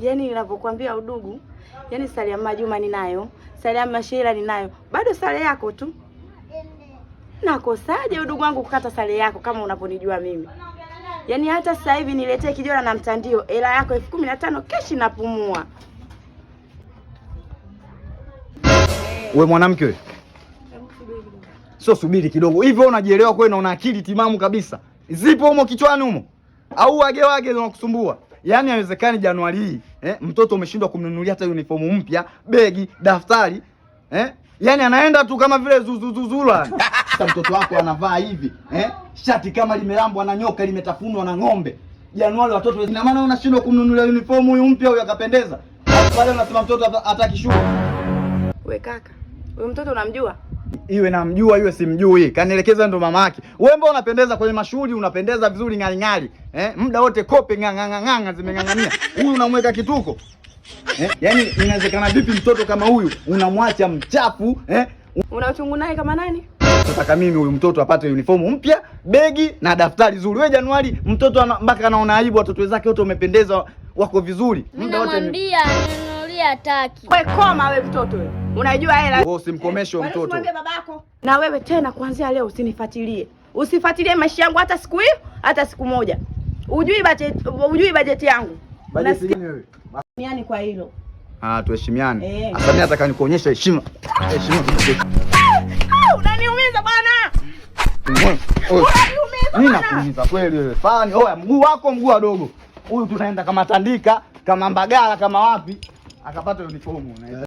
Yaani ninapokuambia udugu, yaani sare ya Majuma ninayo, sare ya Mashira ninayo, bado sare yako tu. Nakosaje udugu wangu kukata sare yako kama unaponijua mimi? Yaani hata sasa hivi niletee kijora na mtandio, hela yako 15,000 keshi napumua. Wewe mwanamke wewe. Sio subiri kidogo. Hivi wewe unajielewa kweli na una akili timamu kabisa? Zipo humo kichwani humo? Au wage zinakusumbua? Yaani haiwezekani Januari hii, mtoto umeshindwa kumnunulia hata uniform mpya, begi, daftari, Yaani anaenda tu kama vile zuzuzuzula. Sasa mtoto wako anavaa hivi, shati kama limelambwa na nyoka, limetafunwa na ng'ombe. Januari watoto, ina maana unashindwa kumnunulia uniform huyu mpya huyu akapendeza. Pale unasema mtoto atakishua. We kaka, huyu mtoto unamjua? Iwe namjua iwe simjui, kanielekeza ndo mama yake. Wewe mbona unapendeza kwenye mashughuli, unapendeza vizuri ng'ali. Muda wote kope ng'ang'ang'anga zimeng'ang'ania. Huyu unamweka kituko. Yaani inawezekana vipi mtoto kama huyu unamwacha mchafu, Una uchungu naye kama nani? Nataka mimi huyu mtoto apate uniform mpya, begi na daftari zuri. Wewe Januari mtoto mpaka anaona aibu, watoto wenzake wote wamependeza, wako vizuri. Muda wote ninunulia hataki. Wewe koma wewe mtoto wewe. Unajua hela. Wewe usimkomeshe mtoto. Usimwambie babako. Na wewe tena kuanzia leo usinifuatilie. Usifuatilie maisha yangu hata siku hiyo, hata siku moja. Ujui bajeti yangu. Bajeti gani wewe? Yaani kwa hilo. Tuheshimiane. Sasa mimi nataka nikuonyeshe heshima. Unaniumiza bwana. Mimi nakuumiza kweli wewe. Fani, oya mguu wako mguu wadogo. Huyu tunaenda kama Tandika, kama Mbagala, kama wapi? Akapata uniform.